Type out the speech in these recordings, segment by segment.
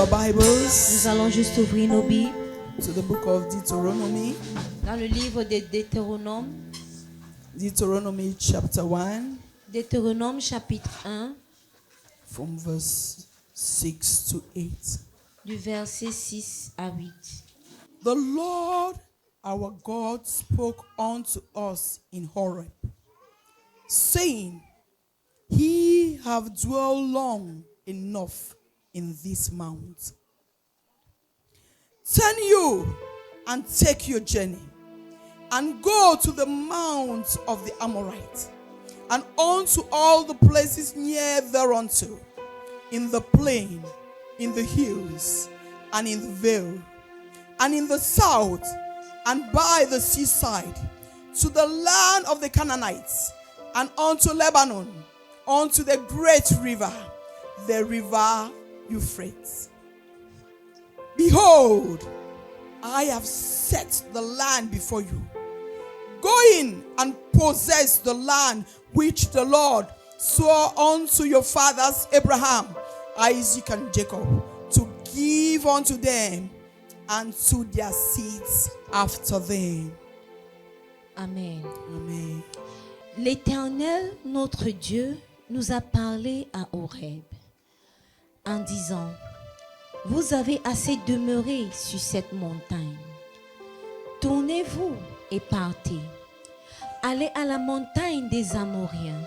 our Bibles Nous allons juste ouvrir nos Bibles to the book of Deuteronomy. dans le livre de Deutéronome. Deuteronomy chapter 1 Deutéronome chapitre 1, from verse 6 to 8. du verset 6 à 8. The Lord our God spoke unto us in Horeb, saying, He have dwelt long enough in this mount. Turn you and take your journey, and go to the mount of the Amorites, and unto all the places near thereunto, in the plain, in the hills, and in the vale, and in the south, and by the seaside, to the land of the Canaanites, and unto Lebanon, unto the great river, the river Euphrates. Behold, I have set the land before you. Go in and possess the land which the Lord swore unto your fathers Abraham, Isaac, and Jacob, to give unto them and to their seeds after them. Amen. Amen. L'Éternel, notre Dieu, nous a parlé à Horeb en disant, vous avez assez demeuré sur cette montagne. Tournez-vous et partez. Allez à la montagne des Amoriens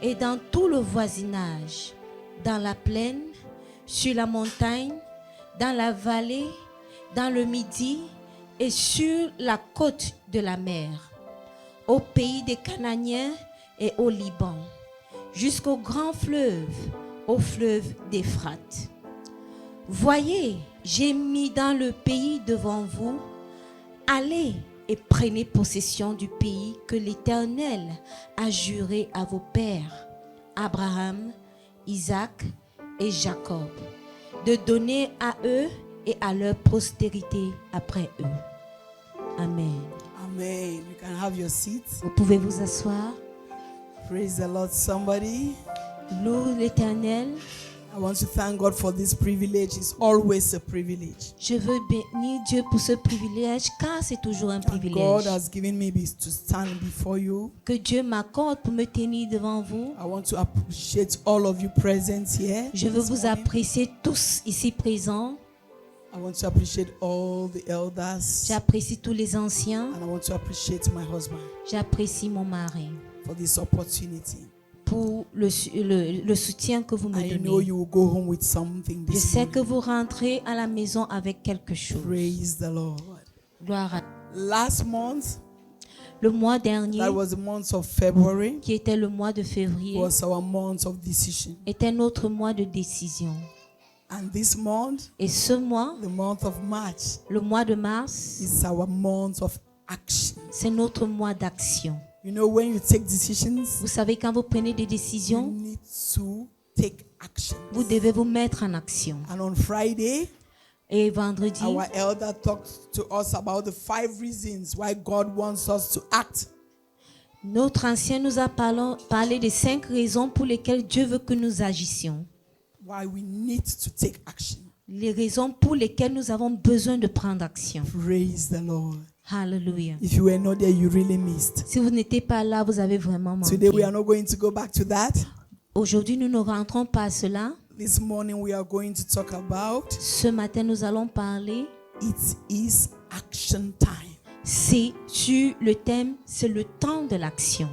et dans tout le voisinage, dans la plaine, sur la montagne, dans la vallée, dans le midi et sur la côte de la mer, au pays des Canaaniens et au Liban, jusqu'au grand fleuve, au fleuve d'Euphrate. Voyez, j'ai mis dans le pays devant vous. Allez et prenez possession du pays que l'Éternel a juré à vos pères, Abraham, Isaac et Jacob, de donner à eux et à leur postérité après eux. Amen. Amen. You can have your seats. Vous pouvez vous asseoir. Praise the Lord, somebody. Loue l'Éternel. I want to thank God for this privilege. It's always a privilege. Je veux bénir Dieu pour ce privilège, car c'est toujours un And God privilège has given me this to stand before you. que Dieu m'accorde pour me tenir devant vous. I want to appreciate all of you present here. Je veux this vous morning. apprécier tous ici présents. I want to appreciate all the elders. J'apprécie tous les anciens. And I want to appreciate my husband J'apprécie mon mari for this opportunity. pour le soutien que vous me I know donnez. you will go home with something Je this sais que morning. vous rentrez à la maison avec quelque chose. Praise the Lord. Gloire à Last month, le mois dernier, that was the month of February, qui était le mois de février, was our month of decision. était notre mois de décision. And this month, Et ce mois, the month of March, le mois de mars, is our month of action. c'est notre mois d'action. You know, when you take decisions, Vous savez, quand vous prenez des you décisions, need to take action. vous devez vous mettre en action. And on Friday, Et vendredi, our elder talked to us about the 5 reasons why God wants us to act. notre ancien nous a parlé des 5 raisons pour lesquelles Dieu veut que nous agissions. Why we need to take action. Les raisons pour lesquelles nous avons besoin de prendre action. Praise the Lord. Hallelujah. If you were not there, you really missed. Si vous n'étiez pas là, vous avez vraiment Today, we manqué. are not going to go back to that. Aujourd'hui, nous ne rentrons pas à cela. This morning, we are going to talk about Ce matin, nous allons parler, it is action time. c'est sur le thème, c'est le temps de l'action.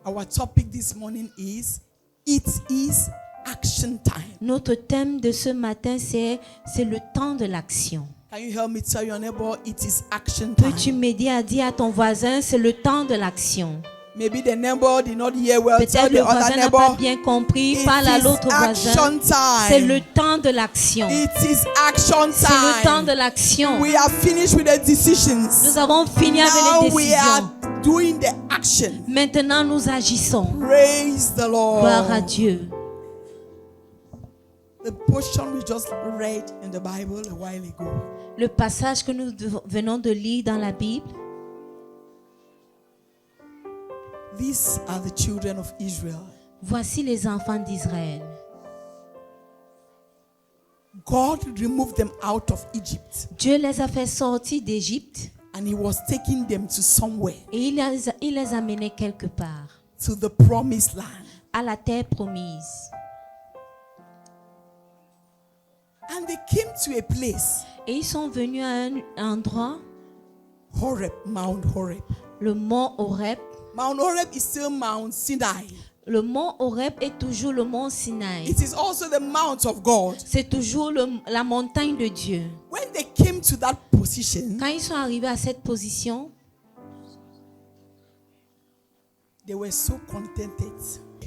Our topic this morning is it is action time. Notre thème de ce matin, c'est le temps de l'action. Can you help me tell your neighbor it is action time? Peux-tu m'aider à dire à ton voisin, c'est le temps de l'action? Maybe the neighbor did not hear well. Tell Peut-être the le other voisin n'a pas neighbor bien compris. it Parle à is l'autre action voisin. C'est time. le temps de l'action. It is action C'est le temps time. de l'action. We are finished with the decisions. Nous avons fini avec les Now we décisions. are doing the action. Maintenant, nous agissons. Praise the Lord. Gloire à Dieu. The portion we just read in the Bible a while ago Le passage que nous venons de lire dans la Bible, These are the children of Israel. voici les enfants d'Israël. God removed them out of Egypt Dieu les a fait sortir d'Égypte and He was taking them to somewhere, et il les a menés quelque part, to the promised land. à la terre promise. And they came to a place, Et ils sont venus à un endroit, Horeb, Mount Horeb. le mont Horeb. Mount Horeb is still Mount Sinai. Le mont Horeb est toujours le mont Sinaï. It is also the mount of God. C'est toujours la montagne de Dieu. When they came to that position, Quand ils sont arrivés à cette position, they were so contented.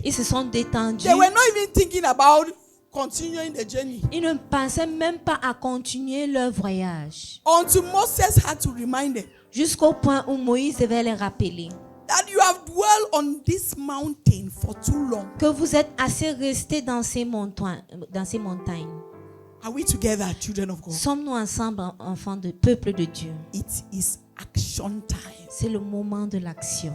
ils se sont détendus. They were not even thinking about continuing the journey. Ils ne pensaient même pas à continuer leur voyage. Until Moses had to remind them Jusqu'au point où Moïse devait les rappeler that you have dwelled on this mountain for too long. que vous êtes assez restés dans ces montagnes. Are we together, children of God? Sommes-nous ensemble, enfants de peuple de Dieu? It is action time. C'est le moment de l'action.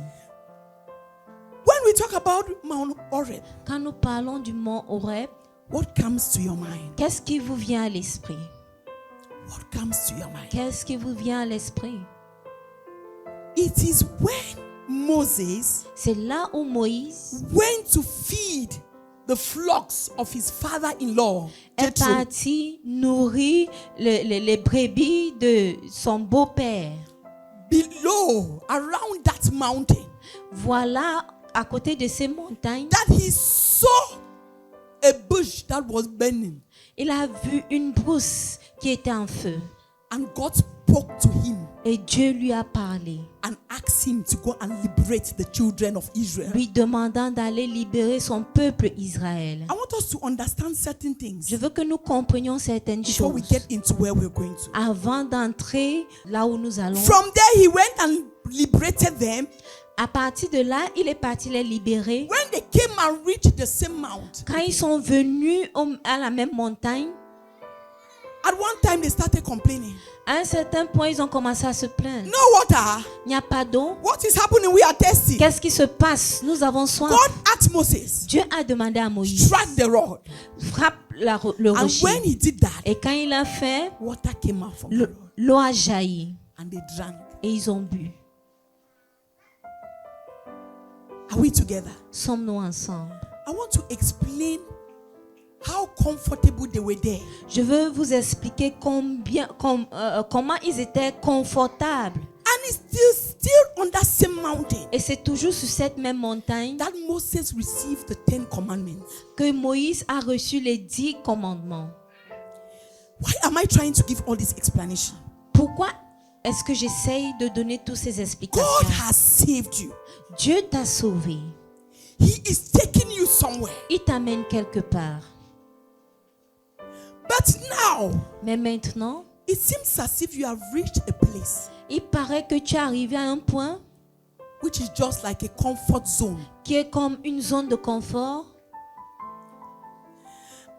When we talk about Mount Horeb, Quand nous parlons du mont Horeb, what comes to your mind? qu'est-ce qui vous vient à l'esprit? What comes to your mind? Qu'est-ce qui vous vient à l'esprit? It is when Moses C'est là où Moïse went to feed the flocks of his father-in-law, est Jethro. parti nourrir les brebis de son beau-père. Below, around that mountain, Voilà, à côté de ces montagnes, that he saw a bush that was burning, il a vu une brousse qui était en feu. and God spoke to him Et Dieu lui a parlé, and asked him to go and liberate the children of Israel. lui demandant d'aller libérer son peuple Israël. I want us to understand certain things Je veux que nous comprenions certaines before we choses get into where we're going to. avant d'entrer là où nous allons. From there, he went and liberated them. À partir de là, il est parti les libérer. When they came and reached the same mount, Quand ils sont venus à la même montagne, at one time they started complaining. à un certain point, ils ont commencé à se plaindre. No water. Il n'y a pas d'eau. What is happening? We are thirsty. Qu'est-ce qui se passe? Nous avons soif. God asked Moses, Dieu a demandé à Moïse, strike the rod. frappe le And when rocher. he did that, Et quand il a fait, water came out from the rod. l'eau a jailli And they drank. et ils ont bu. Are we together? Sommes-nous ensemble? I want to explain how comfortable they were there. Je veux vous expliquer comment ils étaient confortables. And it's still on that same mountain Et c'est toujours sur cette même montagne that Moses received the 10 commandments. que Moïse a reçu les 10 commandements. Why am I trying to give all this explanation? Pourquoi est-ce que j'essaye de donner toutes ces God explications? has saved you. Dieu t'a sauvé. He is taking you somewhere. Il t'amène quelque part. But now, Mais maintenant, it seems as if you have reached a place il paraît que tu es arrivé à un point which is just like a comfort zone. qui est comme une zone de confort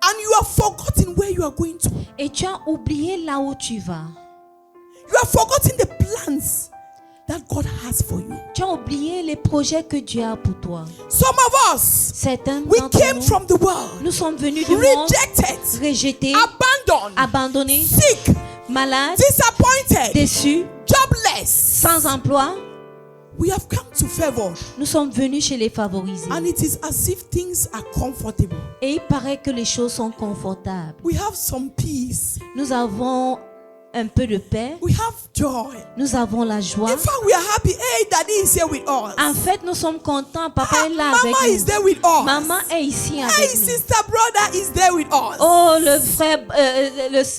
And you have forgotten where you are going to. et tu as oublié là où tu vas. You have forgotten the plans that God has for you. Tu as oublié les projets que Dieu a pour toi. Some of us, Certains we d'entre came nous, from the world, nous sommes venus du monde rejected, rejetés, abandoned, abandonnés, sick, malades, disappointed, déçus, jobless. sans emploi. We have come to favor, Nous sommes venus chez les favorisés. and it is as if things are comfortable. Et il paraît que les choses sont confortables. We have some peace. Nous avons un peu de paix. We have joy. Nous avons la joie. In fact, we are happy. Hey, Daddy is here with us. En fait, nous sommes contents. Papa est là avec Mama is nous. there with us. Maman est ici Hey, avec nous. sister, brother is there with us. Oh, le frère,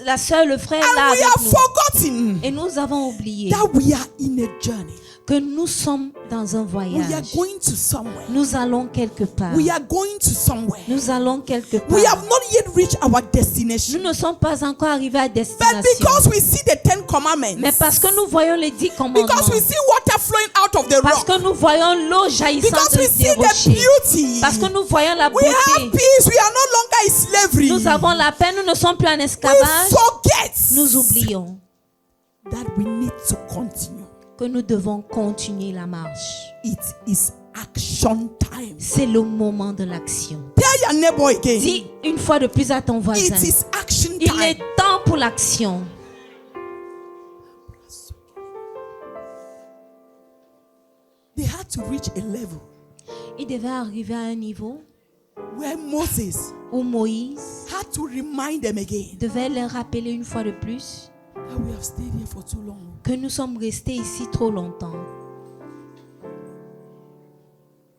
la soeur, le frère est là And we avec have nous. forgotten Et nous avons oublié that we are in a journey. que nous sommes dans un We are voyage. going to somewhere. Nous allons quelque part. We are going to somewhere. Nous allons quelque We part. have not yet reached our Nous destination. ne sommes pas encore arrivés à But destination. because we see the 10 commandments, Mais parce que nous voyons les 10 commandements. because we see water flowing out of the Parce rock, que nous voyons l'eau jaillissant because we see des the rochers. beauty, Parce que nous voyons la we have beauté. peace. We are no longer in slavery. Nous avons la paix. Nous ne sommes plus en We esclavage. forget Nous oublions that we need to continue. que nous devons continuer la marche. It is action time. C'est le moment de l'action. Tell your neighbor again. Dis une fois de plus à ton voisin. It is action action Il time. est temps pour l'action. They had to reach a level Il devait arriver à un niveau where Moses où Moïse had to remind them again devait leur rappeler une fois de plus that we have stayed here for too long. que nous sommes restés ici trop longtemps.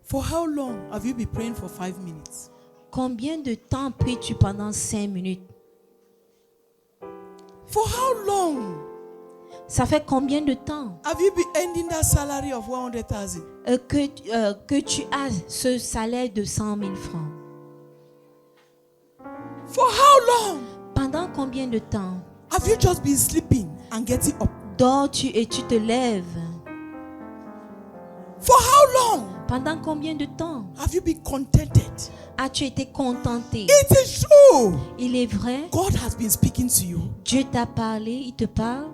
For how long have you been praying for 5 minutes? Combien de temps pries-tu pendant 5 minutes? For how long Ça fait combien de temps have you been ending that salary of 100,000? que tu as ce salaire de 100 000 francs? For how long Pendant combien de temps have you just been sleeping and getting up? dors-tu et tu te lèves? For how long Pendant combien de temps have you been contented? as-tu été contenté? It is true. Il est vrai, God has been speaking to you. Dieu t'a parlé, il te parle,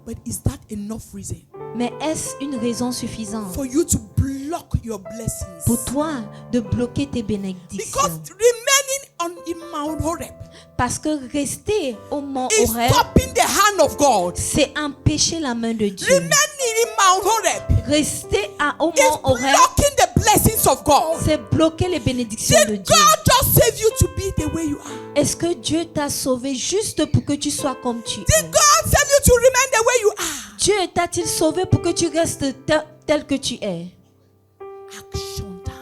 But is that enough reason mais est-ce une raison suffisante for you to block your blessings? pour toi de bloquer tes Because bénédictions? remaining in Mount Horeb Parce que rester au mont is Horeb, stopping the hand of God. c'est empêcher la main de Dieu. Remaining in Mount Horeb Rester au is mont Horeb, blocking the blessings of God. c'est bloquer les bénédictions de Did Dieu. God just save you to be the way you are? Est-ce que Dieu t'a sauvé juste pour que tu sois comme tu es? Did God save you to remain the way you are? Dieu t'a-t-il sauvé pour que tu restes tel que tu es? Action time.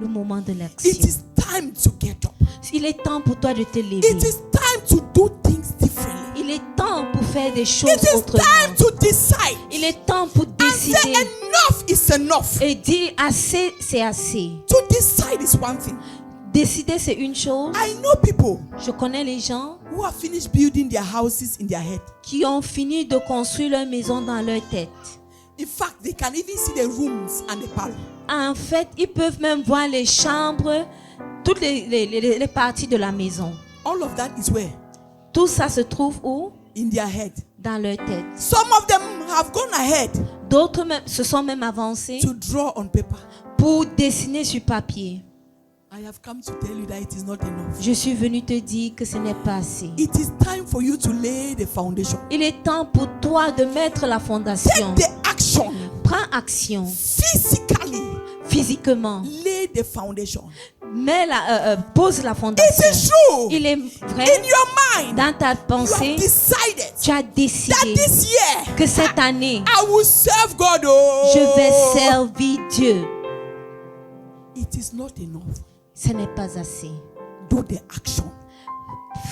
Le moment de It l'action. is time to get up. Il est temps pour toi de te lever. It is time to do things differently. Il est temps pour faire des choses It is time autrement. to decide. Il est temps pour And say décider enough is enough. et dire assez, c'est assez. To decide is one thing. Décider, c'est une chose. I know people Je connais les gens who have finished building their houses in their head. qui ont fini de construire leur maison dans leur tête. In fact, they can even see the rooms and the parlor. En fait, ils peuvent même voir les chambres, toutes les parties de la maison. All of that is where? Tout ça se trouve où? In their head. Dans leur tête. Some of them have gone ahead D'autres même, se sont même avancés to draw on paper. pour dessiner sur papier. I have come to tell you that it is not enough. Je suis venu te dire que ce n'est pas assez. It is time for you to lay the foundation. Il est temps pour toi de mettre la fondation. Take the action. Prends action Physically, physiquement. lay the foundation. Pose la It fondation. is true. Il est In vrai, your mind, dans ta you pensée, have decided tu as that décidé this year que cette année, I will serve God. Oh, je vais servir Dieu. It is not enough. Ce n'est pas assez. Do the action.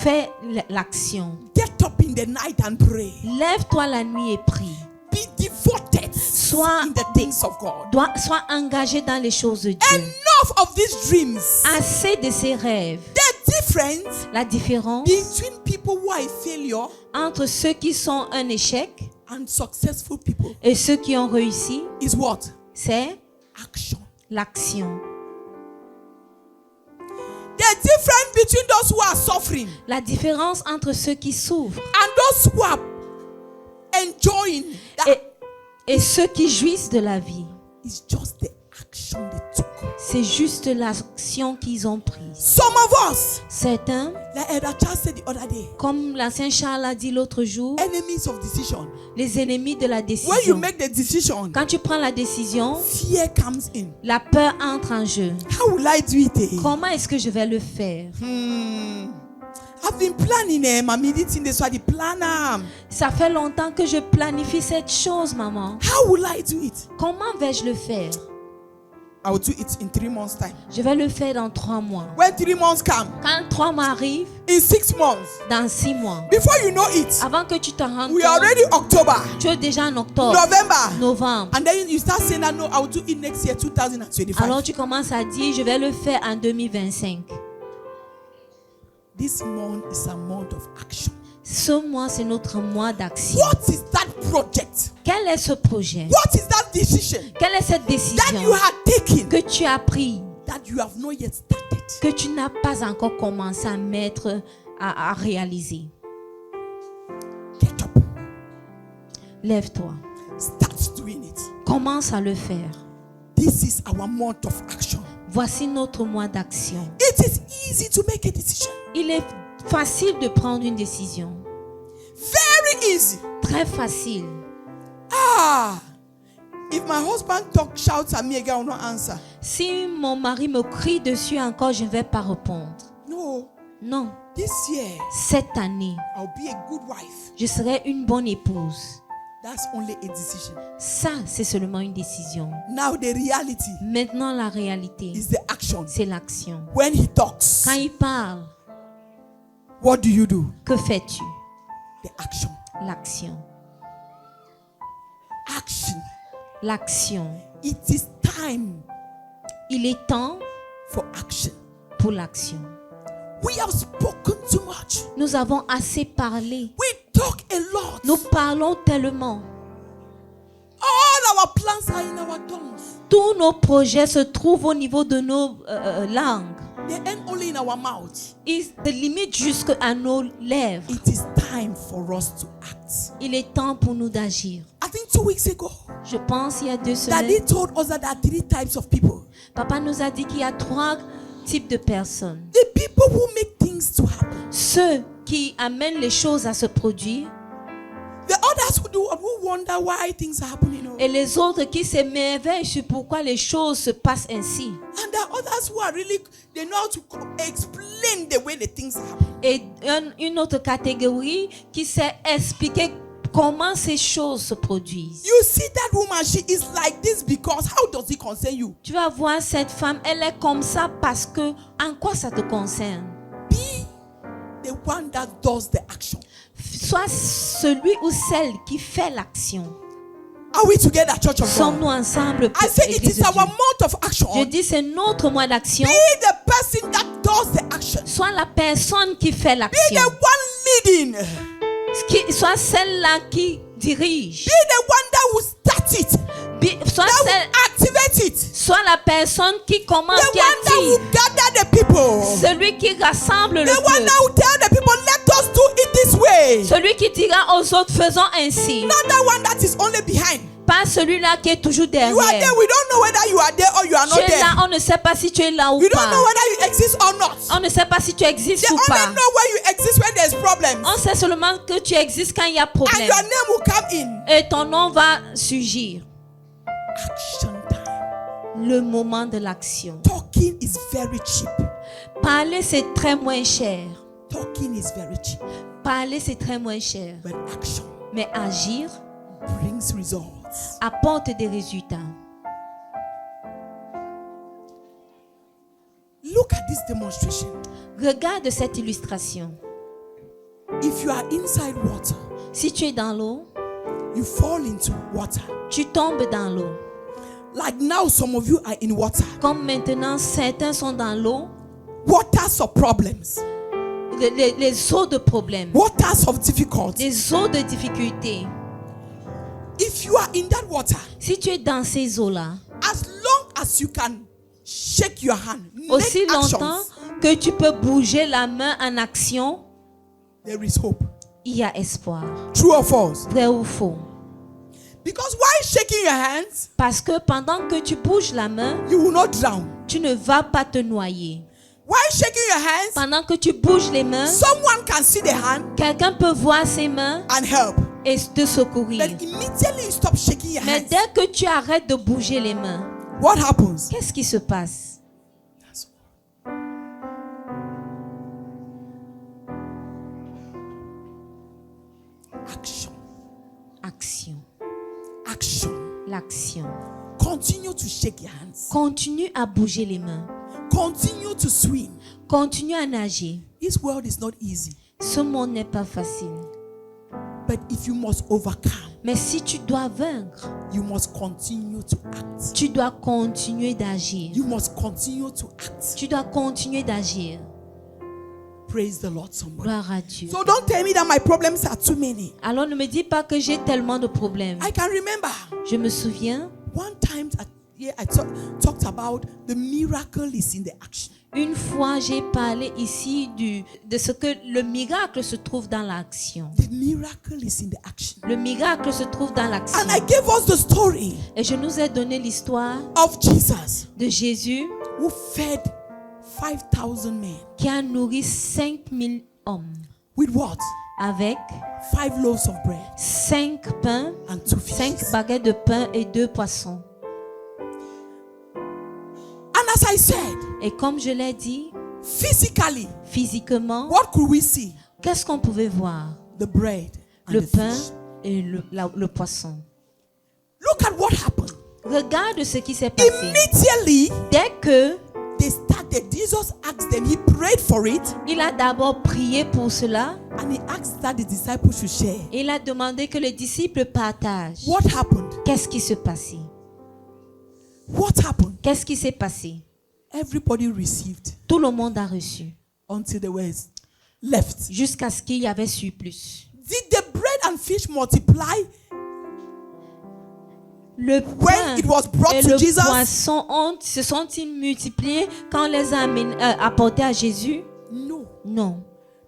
Fais l'action. Get up in the night and pray. Lève-toi la nuit et prie. Be devoted Sois in the things of God. Sois engagé dans les choses de Dieu. Enough of these dreams. Assez de ces rêves. The difference La différence between people who are a failure entre ceux qui sont un échec and successful people et ceux qui ont réussi, is what? c'est Action. l'action. The difference between those who are suffering La différence entre ceux qui souffrent and those who are enjoying that et ceux qui jouissent de la vie, is just the action they took. c'est juste l'action qu'ils ont prise. Some of us, Certains, like Elder Charles said the other day, comme l'ancien Charles a dit l'autre jour, enemies of decision. les ennemis de la When you décision. make the decision, Quand tu prends la décision, fear comes in. la peur entre en jeu. How will I do it? Comment est-ce que je vais le faire? I've been planning my meeting this way. The planner. Ça fait longtemps que je planifie cette chose, maman. How will I do it? Comment vais-je le faire? I will do it in 3 months' time. Je vais le faire dans 3 mois. When 3 months come, Quand 3 mois arrivent, in 6 months, dans 6 mois, before you know it, avant que tu te rendes we are compte, already October, tu es déjà en octobre, November, novembre. and then you start saying that no, I will do it next year, 2025. Alors tu commences à dire, je vais le faire en 2025. This month is a month of action. Ce mois, c'est notre mois d'action. What is that project? Quel est ce projet? What is that decision Quelle est cette that décision you had taken que tu as prise, that you have not yet started? que tu n'as pas encore commencé à mettre, à réaliser? Get up. Lève-toi. Start doing it. Commence à le faire. This is our month of action. Voici notre mois d'action. It is easy to make a decision. Il est facile de prendre une décision. Very easy. Très facile. If my husband shouts at me again, I will not answer. Si mon mari me crie dessus encore, je ne vais pas répondre. No. Non. This year, Cette année, I'll be a good wife. je serai une bonne épouse. That's only a decision. Ça, c'est seulement une décision. Now the reality Maintenant, la réalité, is the action. c'est l'action. When he talks, Quand il parle, what do you do? que fais-tu? The action. L'action. Action. L'action. It is time Il est temps for action. pour l'action. We have spoken too much. Nous avons assez parlé. We talk a lot. Nous parlons tellement. All our plans are in our tongues. Tous nos projets se trouvent au niveau de nos langues. They end only in our mouth. Ils se limitent jusqu'à nos lèvres. It is time for us to act. Il est temps pour nous d'agir. I think 2 weeks ago, Je pense il y a 2 semaines, Daddy told us that there are 3 types of people. Papa nous a dit qu'il y a 3 types de personnes. The people who make things to happen. Ceux qui amènent les choses à se produire The others who wonder why things are happening. et les autres qui s'émerveillent sur pourquoi les choses se passent ainsi. And there are others who are really, they know how to explain the way the things happen. Et une autre catégorie qui sait expliquer comment ces choses se produisent. You see that woman, she is like this because how does it concern you? Tu vas voir cette femme, elle est comme ça parce que en quoi ça te concerne? Be the one that does the action. Sois celui ou celle qui fait l'action. Are we together, Church of Sommes-nous God? ensemble? I say it Église is de our Dieu? month of action. Je dis c'est notre mois d'action. Be the person that does the action. Sois la personne qui fait Be l'action. the one leading. Sois celle-là qui dirige. Be the one that will start it. Sois, That will activate it. sois la personne qui commence, The qui one that will active. gather the people. Celui qui rassemble le The one peuple. that will tell the people, let us do it this way. Celui qui dira aux autres, faisons ainsi. Not the one that is only behind. Pas celui-là qui est toujours You are derrière. there. We don't know whether you are there or you are Tu not es there. là, on ne sait pas si tu es là ou We don't pas. know whether you exist or not. On ne sait pas si tu existes They ou only pas. know where you exist when there's problems. On sait seulement que tu existes quand il y a And problème. your name will come in. Et ton nom va surgir. Action time. Le moment de l'action. Talking is very cheap. Parler, c'est très moins cher. Talking is very cheap. Parler, c'est très moins cher. But action Mais agir brings results. apporte des résultats. Look at this demonstration. Regarde cette illustration. If you are inside water, Si tu es dans l'eau, you fall into water. tu tombes dans l'eau. Like now, some of you are in water. Comme maintenant, certains sont dans l'eau, Waters of problems. les eaux de problèmes, Waters of difficulty. les eaux de difficultés. If you are in that water, Si tu es dans ces eaux-là, as long as you can shake your hand, aussi make longtemps actions, que tu peux bouger la main en action, there is hope. il y a espoir. True or false? Vrai ou faux? Because while shaking your hands, Parce que pendant que tu bouges la main, you will not drown. tu ne vas pas te noyer. While shaking your hands, Pendant que tu bouges les mains, someone can see the hand quelqu'un peut voir ses mains and help. et te secourir. Then immediately you stop shaking your Mais hands. dès que tu arrêtes de bouger les mains, What happens? qu'est-ce qui se passe? That's all. Action. Action. Action. L'action. Continue to shake your hands. Continue à bouger les mains. Continue to swim. Continue à nager. This world is not easy. Ce monde n'est pas facile. But if you must overcome, Mais si tu dois vaincre, you must continue to act. tu dois continuer d'agir. You must continue to act. Tu dois continuer d'agir. Praise the Lord, somebody. Gloire à Dieu. So don't tell me that my problems are too many. Alors ne me dis pas que j'ai tellement de problèmes. I can remember Je me souviens, one time I talked about the miracle is in the action. une fois j'ai parlé ici de ce que le miracle se trouve dans l'action. The miracle is in the action. Le miracle se trouve dans l'action. And I gave us the story Et je nous ai donné l'histoire of Jesus de Jésus who fed 5,000 men. qui a nourri 5000 hommes with what? avec 5 loaves of bread 5 pains, and 2 5 fishes. baguettes de pain et 2 poissons. And as I said, Et comme je l'ai dit, physically, physiquement, what could we see? qu'est-ce qu'on pouvait voir? The bread and Le the pain fish. et le poisson. Look at what happened. Regarde ce qui s'est passé. Immediately, Dès que they started. Jesus asked them, he prayed for it, il a d'abord prié pour cela, and he asked that the disciples should share. il a demandé que les disciples partagent. What happened? Qu'est-ce qui se passait? What happened? Qu'est-ce qui s'est passé? Everybody received Tout le monde a reçu until they were left. jusqu'à ce qu'il y avait surplus. Did the bread and fish multiply Le when pain it was brought et to le Jesus? poisson se sont-ils multipliés quand on les a apportés à Jésus? No. Non.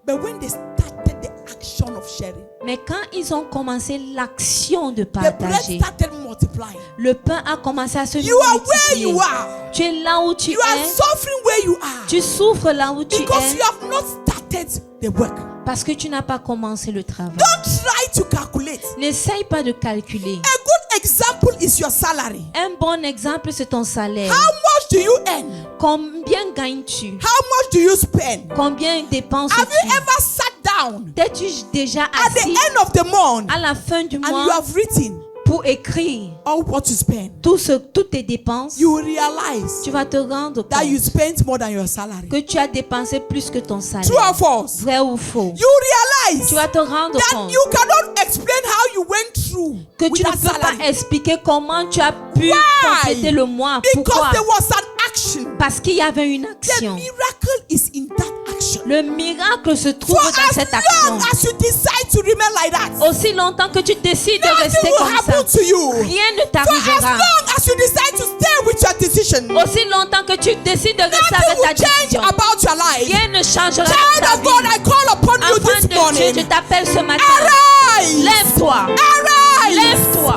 But when they started the action of sharing, Mais quand ils ont commencé l'action de the bread partager, started multiplying. le pain a commencé à se You are where multiplier. you are. Tu es là où tu You are es. suffering where you are. Tu souffres là où tu Because es you have not started the work. parce que tu n'as pas commencé le travail. Don't try to calculate. N'essaye pas de calculer. A good example is your salary. Un bon exemple, c'est ton salaire. How much do you earn? Combien gagnes-tu? How much do you spend? Combien dépenses-tu? Have you ever sat down T'es-tu déjà at the assis end of the month à la fin du and you mois have written pour écrire all what you spend? toutes tes dépenses? You will realize Tu vas te rendre that you compte spent more than your salary. que tu as dépensé plus que ton salaire. True or false? Vrai ou faux? You realize Tu vas te rendre that compte you cannot explain how you went through que with tu ne that peux pas salary expliquer comment tu as pu Why? compléter le mois. because Pourquoi? there was an action. Parce qu'il y avait une The action. miracle is in that action. Le miracle se trouve For dans as cette action. long as you decide to remain like that, Aussi longtemps que tu décides de nothing rester will comme happen ça, to you. rien ne For as t'arrivera. long as you decide to stay with your decision, Aussi longtemps que tu décides de rester nothing avec ta will change décision, about your life. rien ne changera dans Child ta of God, vie. I call upon you Enfant this de Dieu, je morning. t'appelle ce matin. Arise! Lève-toi. Arise! Lève-toi.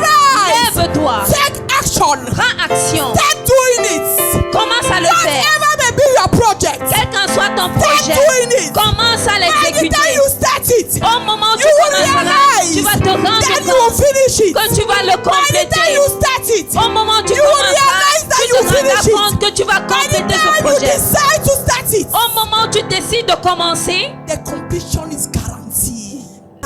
Arise! Lève-toi. Take action. Prends action. Start doing it. Commence à le faire. Whatever may be your project, Quel qu'en soit ton start projet, doing it. commence à Anytime l'exécuter. you start it, Au moment où tu you will commenceras, tu realize vas te rendre that you will compte finish it. que tu vas le By the time compléter. you start it, Au moment où tu you will commenceras, realize that tu you te rendras finish it. compte que tu vas By the compléter ce time you projet. decide to start it, Au moment où tu décides de commencer, the completion is guaranteed.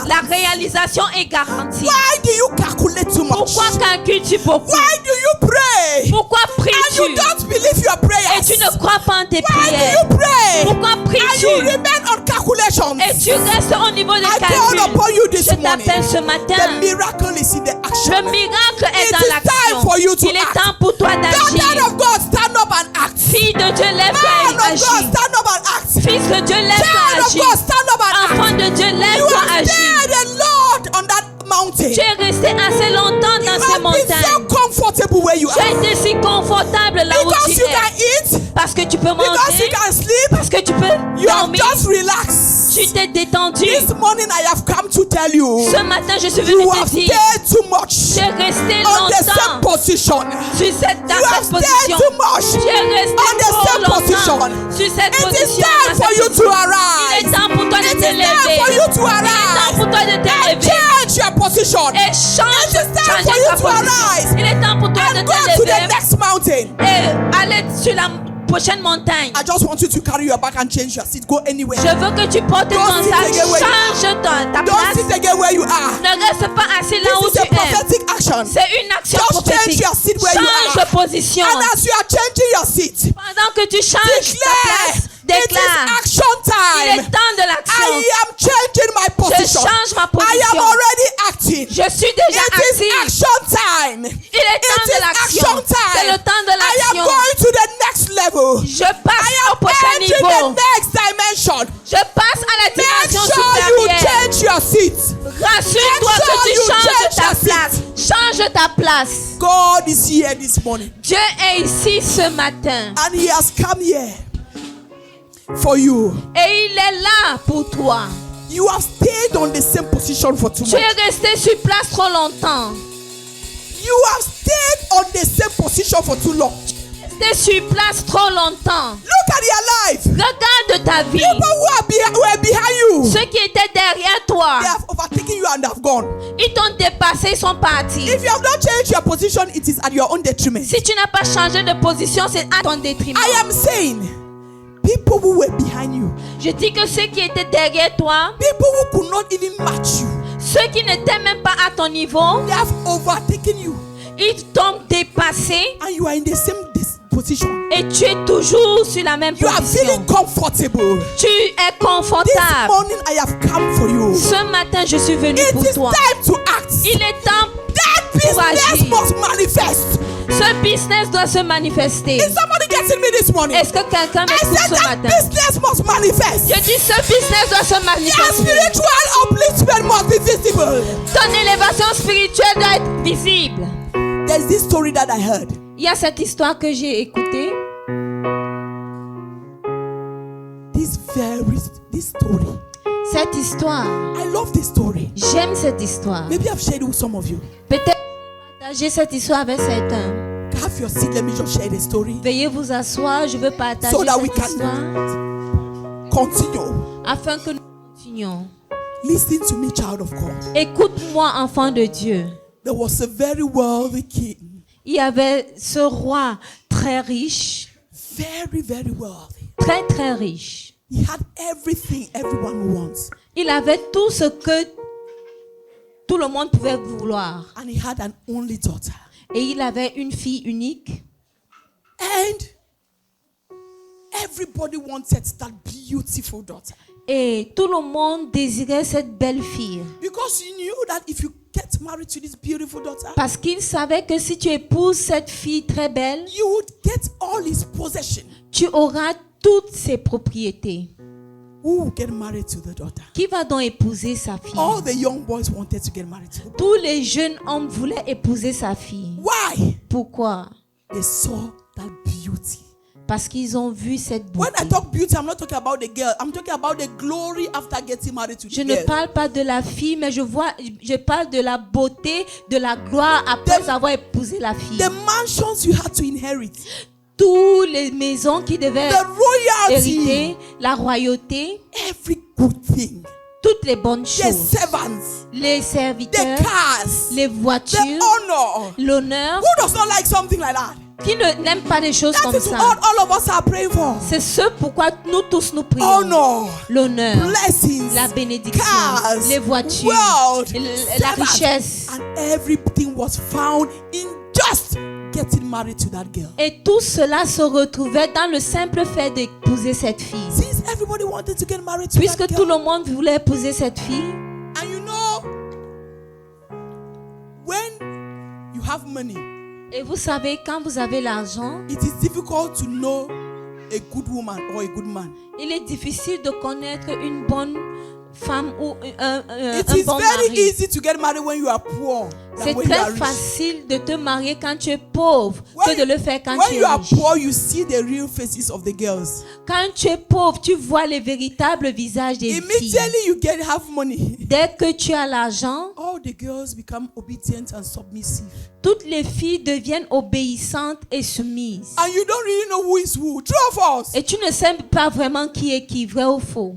la réalisation est garantie. Why do you calculate too much? Pourquoi calcules-tu beaucoup? Why do you pray? Pourquoi And pries-tu? you don't believe your Et prayers? tu ne crois pas en tes Why do prières? you pray? Pourquoi And pries-tu? you remain on calculations? Et tu restes au niveau des I call calculs. upon you this Je morning. t'appelle ce The matin. miracle is in the action. Le miracle est It dans is l'action. time for you to Il est act. temps pour toi Daughter d'agir. of God, stand up and act. Fille de Dieu, Man lève-toi of et God, agis. stand up and act. Fils de Dieu, lève-toi Child et of agis. God, stand up and Enfant act. de Dieu, You lève-toi et have agis. stayed the Lord on that mountain. Tu es resté assez longtemps dans ces You have been so montagnes. comfortable where you Tu as are. été si confortable là où Because tu you es. can eat, Parce que tu peux because you manger. can sleep, Parce que tu peux you have dormir. just relaxed. Tu t'es détendu. This morning I have come to tell you, Ce matin, je suis you venu te have dire, stayed too much tu es resté on the same longtemps position. sur You dans have cette stayed position. too much. Tu es resté on the trop same position. longtemps sur cette It is position. time dans for cette you to position. Il arise. est temps pour toi de It te is time lever. for you to Il est temps arise pour toi de te and lever. change your position Et change, It is time changer for you ta to position. arise Il est temps pour toi de and go to te the lever next mountain. et aller sur la prochaine montagne. I just want you to carry your bag and change your seat. Go anywhere. Je veux que tu portes Don't ton sit sac, again where you change ta Don't place. sit again where you are. Ne reste pas assis là où This is tu a es. prophetic action. C'est une action Just change prophétique. your seat where you Change are. de position. And as you are changing your seat, Pendant que tu changes ta declare place, it is déclare. action Il time. est temps de l'action. I am changing my Je position. change ma I am position. already acting. Je suis déjà It is active. action time. Il est temps It de is l'action. action time. C'est le temps de I am l'action. going to the next level. Je passe au prochain Entering the niveau. next dimension. Je passe à la Make dimension sure you supérieure. change your seat. Rassure-toi Make que sure tu you changes change ta your place. Change ta place. God is here this morning, Dieu est ici ce matin. and He has come here for you. Et il est là pour toi. You have stayed on the same position for too Tu much. es resté sur place trop longtemps. You have stayed on the same position for too long. resté sur place trop longtemps. Look at your life. Regarde ta vie. People who were behind you, Ceux qui étaient derrière toi, they have overtaken you and have gone. ils t'ont dépassé, ils sont partis. If you have not changed your position, it is at your own detriment. Si tu n'as pas changé de position, c'est à ton détriment. I am saying, people who were behind you, Je dis que ceux qui étaient derrière toi, people who could not even match you, ceux qui n'étaient même pas à ton niveau, they have overtaken you, ils t'ont dépassé and you are in the same position. et tu es toujours sur la même You are position. feeling comfortable. Tu es This confortable. morning I have come for you. Ce matin, je suis venu It pour is toi. time to act. Il est temps. That business agir. must manifest. Ce business doit se manifester. Is somebody getting me this morning? Est-ce que quelqu'un I m'écoute said ce that matin? business must manifest. Je dis ce business doit se Your manifester. spiritual upliftment must be visible. Ton élévation spirituelle doit être visible. There's this story that I heard. Il y a cette histoire que j'ai écoutée. This story. Cette histoire, I love this story. j'aime cette histoire. Maybe I've shared it with some of you. Peut-être partager cette histoire avec certains. Have your seat. Let me just share the story Veuillez vous asseoir, je veux partager so that we cette can histoire continue. afin que nous continuions. Listen to me, child of God. Écoute-moi, enfant de Dieu. There was a very wealthy king. Il y avait ce roi très riche, Very, very wealthy. très très riche. He had everything everyone wants. Il avait tout ce que tout le monde pouvait vouloir. And he had an only daughter. Et il avait une fille unique. And everybody wanted that beautiful daughter. Et tout le monde désirait cette belle fille. Because he knew that if you get married to this beautiful daughter, Parce qu'il savait que si tu épouses cette fille très belle, you would get all his possession. tu auras toutes ses propriétés. Who will get married to the daughter? Qui va donc épouser sa fille? All the young boys wanted to get married to her. Tous les jeunes hommes voulaient épouser sa fille. Why? Pourquoi? They saw that beauty. Parce qu'ils ont vu cette When beauté. I talk beauty, I'm not talking about the girl. I'm talking about the glory after getting married to Je the ne girl. parle pas de la fille, mais je parle de la beauté, de la gloire après avoir épousé la fille. The mansions you had to inherit. Toutes les maisons qui devaient The royalty. hériter, la royauté, Every good thing. toutes les bonnes The choses, servants. les The serviteurs, cars. les The voitures, honor. l'honneur. Who does not like something like that? Qui n'aime pas des choses That comme is ça? what all of us are praying for. C'est ce pourquoi nous tous nous prions. Honor. L'honneur, Blessings. la bénédiction, Cars. les voitures, Wealth. la servants. richesse. And everything was found in just getting married to that girl. Et tout cela se retrouvait dans le simple fait d'épouser cette fille. Since everybody wanted to get married to Puisque that tout girl. le monde voulait épouser cette fille. And you know, when you have money, Et vous savez, quand vous avez l'argent, it is difficult to know a good woman or a good man. il est difficile de connaître une bonne femme ou un It is bon very mari. easy to get married when you are poor than C'est when you are très rich. facile de te marier quand tu es pauvre When, que de le faire quand when tu you es are riche. poor, you see the real faces of the girls. Quand tu es pauvre, tu vois les véritables visages des filles. Immediately you have money. Dès que tu as l'argent, All the girls become obedient and submissive. toutes les filles deviennent obéissantes et soumises. And you don't really know who is who. True or false? Et tu ne sais pas vraiment qui est qui, vrai ou faux.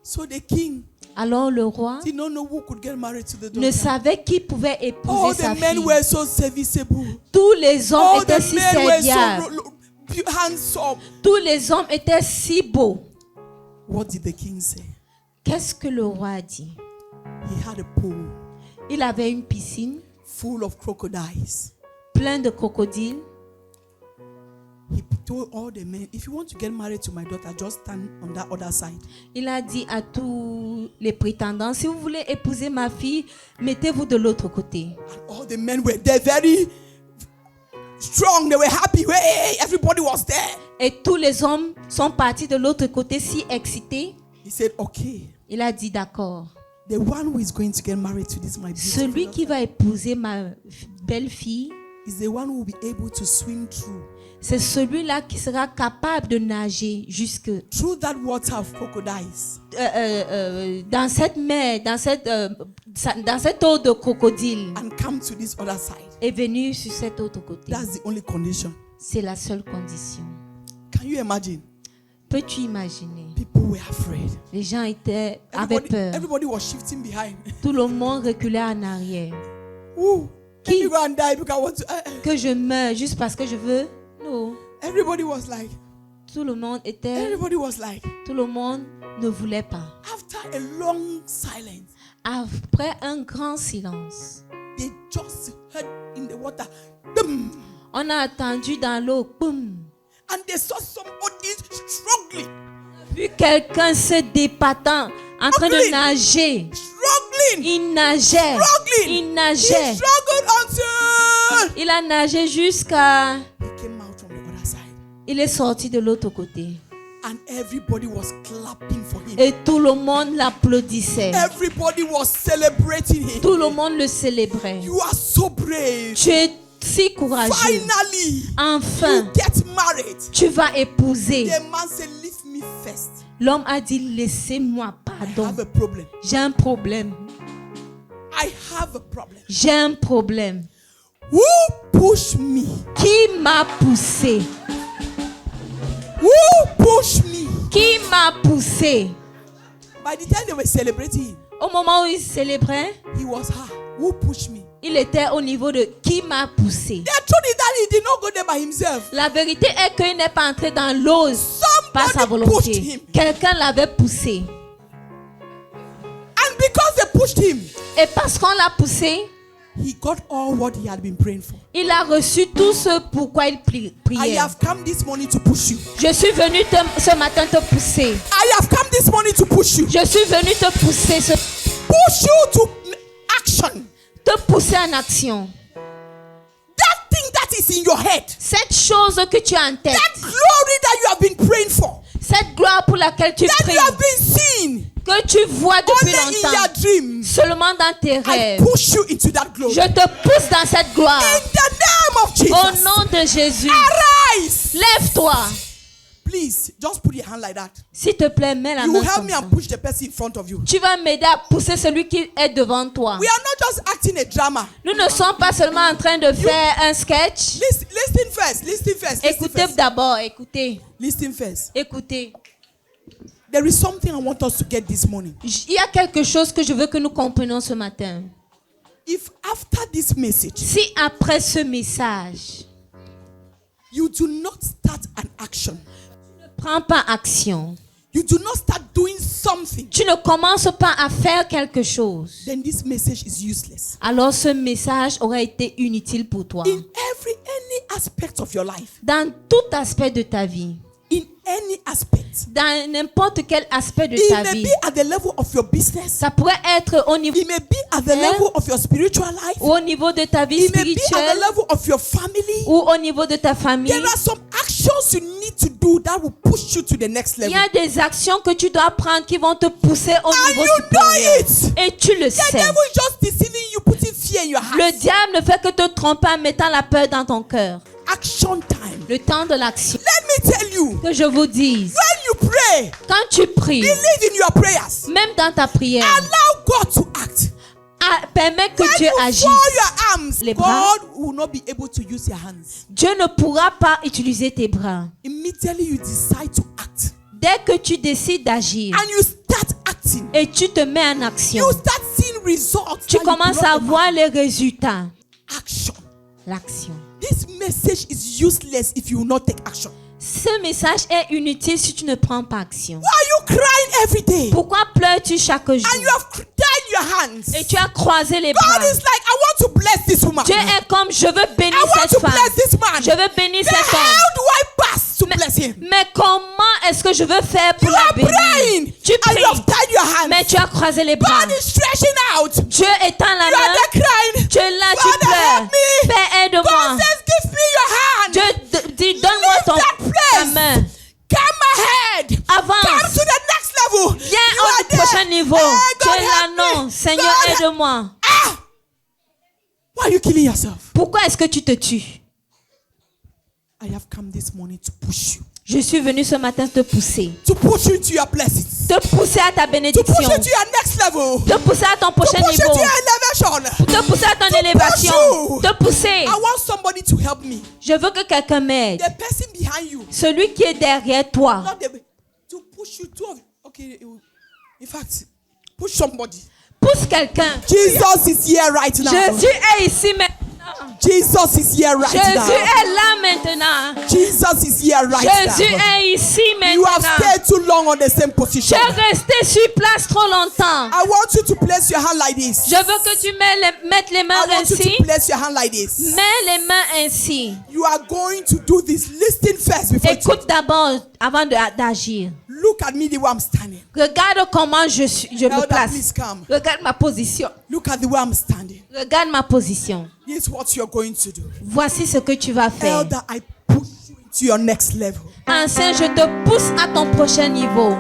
So the king Alors le roi did not know who could get married to the ne daughter. savait qui pouvait All épouser the sa men fille. were so serviceable. Tous les hommes All étaient the si men were serviables. so handsome. Tous les hommes étaient si beaux. What did the king say? Qu'est-ce que le roi a dit? He had a pool Il avait une piscine full of crocodiles. pleine de crocodiles. He told all the men, if you want to get married to my daughter, just stand on that other side. Il a dit à tous les prétendants, si vous voulez épouser ma fille, mettez-vous de l'autre côté. And all the men were there, very strong. They were happy. Hey, everybody was there. Et tous les hommes sont partis de l'autre côté si excités. He said, okay, Il a dit d'accord. the one who is going to get married to this, my beautiful Celui qui daughter, va épouser ma belle-fille, is the one who will be able to swim through c'est celui-là qui sera capable de nager jusque that water of crocodiles. dans cette mer, dans cette eau de crocodile And come to this other side. et venu sur cet autre côté. That's the only condition. C'est la seule condition. Can you imagine? Peux-tu imaginer? People were afraid. Les gens avaient peur. Everybody was shifting behind. Tout le monde reculait en arrière. Ooh, let Qui? me go and die because I want to. Que je meure juste parce que je veux? Non. Everybody was like, Tout le monde Tout le monde ne voulait pas. After a long silence, Après un grand silence, they just heard in the water, boom, on a entendu dans l'eau, boum. and they saw somebody struggling. Vu quelqu'un se débattant, en train de nager. Struggling. Il nageait. Struggling. Il He nageait. struggled until Il a nagé jusqu'à... he came out from the other side. Il est sorti de l'autre côté. And everybody was clapping for him. Et tout le monde l'applaudissait. Everybody was celebrating him. Tout le monde le célébrait. You are so brave. Tu es si courageux. Finally, Enfin, you get married. tu vas épouser. The man said, leave me first. L'homme a dit, laissez-moi, I pardon. have a problem. J'ai un problème. I have a problem. J'ai un problème. Who pushed me? Qui m'a poussé? Who pushed me? Qui m'a poussé? By the time they were celebrating him, Au moment où il célébrait, he was her. Who pushed me? il était au niveau de qui m'a poussé. The truth is that he did not go there by himself. La vérité est qu'il n'est pas entré dans l'eau par sa Somebody pushed volonté. him. Quelqu'un l'avait poussé. And because they pushed him, Et parce qu'on l'a poussé, he got all what he had been praying for. il a reçu tout ce pourquoi il I priait. have come this morning to push you. Je suis venu ce matin te pousser. I have come this morning to push you. Je suis venu te pousser, Push you to action. te pousser en action. That thing that is in your head. Cette chose que tu as en tête, That glory that you have been praying for. cette gloire pour laquelle tu That pries, you have been seeing que tu vois depuis only in your longtemps, dreams. seulement dans tes I rêves. push you into that glory. Je te pousse dans cette gloire. In the name of Au Jesus. nom de Jésus, Arise. lève-toi. Please, just put your hand like that. S'il te plaît, mets la You main will help comme me ça. and push the person in front of you. Tu vas m'aider à pousser celui qui est devant toi. We are not just acting a drama. Nous ne sommes pas seulement en train de faire un sketch. Listen first. Listen first. Listen Écoutez first. d'abord, écoutez, Listen first. écoutez. There is something I want us to get this morning. Il y a quelque chose que je veux que nous comprenions ce matin. If after this message, Si après ce message, you do not start an action, ne prends pas action, you do not start doing something, tu ne commences pas à faire quelque chose, then this message is useless. alors ce message aurait été inutile pour toi. In any aspect of your life, Dans tout aspect de ta vie, in any aspect, dans n'importe quel aspect de it ta may vie, be at the level of your business, ça pourrait être au niveau, it may be at the level of your spiritual life, au niveau de ta vie it may be at the spirituelle level of your family. ou au niveau de ta famille. There are some actions you need to do that will push you to the next Il level. y a des actions que tu dois prendre qui vont te pousser au And niveau you know supérieur. it. Et tu le The sais. devil is just deceiving you, putting fear in your Le heart. diable ne fait que te tromper en mettant la peur dans ton cœur. Action time. Le temps de l'action. Let me tell you, Que je vous dise, when you pray, quand tu pries, believe in your prayers. même dans ta prière, Allow God to act. permets que When Dieu you agisse. fold your arms, Les bras. God will not be able to use your hands. Dieu ne pourra pas utiliser tes bras. Immediately you decide to act. Dès que tu décides d'agir And you start acting. et tu te mets en action, You start seeing results. tu that you commences do not à voir les résultats. action. L'action. This message is useless if you will not take action. Ce message est inutile si tu ne prends pas action. Why are you crying every day? Pourquoi pleures-tu chaque jour? And you have tied your hands. Et tu as croisé les God bras. is like, I want to bless this woman. Dieu est comme, je veux bénir I want cette to femme. bless this man. Je veux bénir Then cet homme. how do I pass to bless him? Mais comment est-ce que je veux faire pour You la are bénir? praying Tu and you have pries, tied your hands. mais tu as croisé les bras. God is stretching out. Dieu étend la You are main. there crying. Tu es là, tu Father, pleures. help me. Père, aide-moi. God says, give me your hand. Dieu dit, donne-moi Leave that ta place. main. Come ahead. Come Avance. to the next level. Viens You au are there. prochain niveau. Hey, Tu God es là, help me. non. Seigneur, God, aide-moi. Why are you killing yourself? Pourquoi est-ce que tu te tues? I have come this morning to push you. Je suis venu ce matin te pousser. To push you into your blessings. Te pousser à ta To bénédiction. push you to your next level. Te pousser à ton To prochain push you niveau. to your elevation. Te pousser à ton To élévation. push you. Te pousser. I want somebody to help me. Je veux que quelqu'un m'aide. The person behind you. Celui qui est derrière toi. Not the, to push you to. Okay. In fact, push somebody. Pousse quelqu'un. Jesus is here right now. Jésus est ici maintenant. Jesus is here right Jésus now. est là maintenant. Jesus is here right Jésus now. est ici You have maintenant. stayed too long on the same position. J'ai resté sur place trop longtemps. I want you to place your hand like this. Je veux que tu mettes les mains I want you ainsi. to place your hand like this. Mets les mains ainsi. You are going to do this. Listen first before you Écoute d'abord avant d'agir. look at me the way I'm standing. Regarde comment je me Elder, place. please come. Regarde ma position. Look at the way I'm standing. Regarde ma position. This is what you're going to do. Voici ce que tu vas faire. Elder, I push you into your next level. Ancien, je te pousse à ton prochain niveau.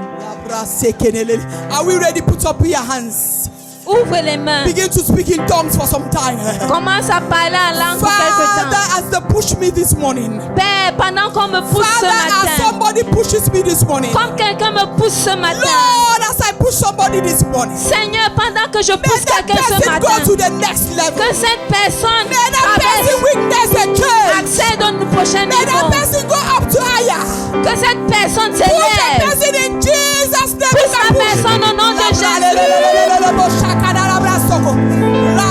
Are we ready? Put up your hands. Ouvre les mains. Begin to speak in tongues for some time. Commence à parler en langue pour quelque Father, temps. as they push me this morning. Père, pendant qu'on me pousse ce Father, as matin. somebody pushes me this morning. Comme quelqu'un me pousse ce matin. Lord, as I push somebody this morning. Seigneur, pendant que je May pousse that quelqu'un ce person matin. go to the next level. Que cette personne May that person avec weakness and change. accède au prochain May that niveau. person go up to higher. Que cette personne Push the s'élève. person in Jesus' name. Pousse la personne au nom de Jésus.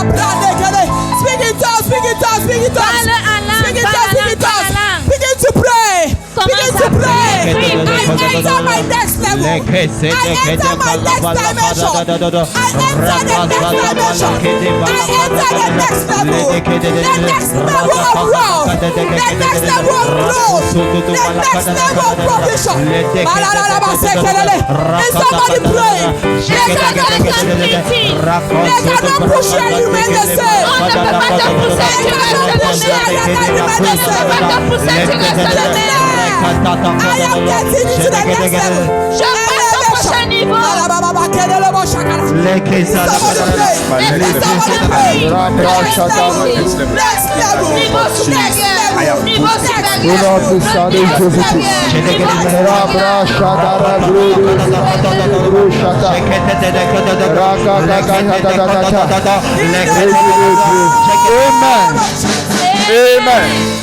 Speak in tongues, speak in tongues, speak in tongues. Parle en langue, Speak in parle tongues, en speak in langue, parle en tongues. langue. Begin to pray. Begin Commence to à pray. prier. I enter my next level. I enter my next dimension. I enter the next dimension. I enter the next level. The next level of growth. The next level of growth. The next level of provision. Is somebody praying? They cannot push you and remain the same. On ne peut pas te pousser, tu restes le même. On ne peut pas te pousser, tu restes le même. I am getting into the next level. Je passe au prochain niveau. Next level. Niveau supérieur. Niveau supérieur. Niveau supérieur. Amen. Amen.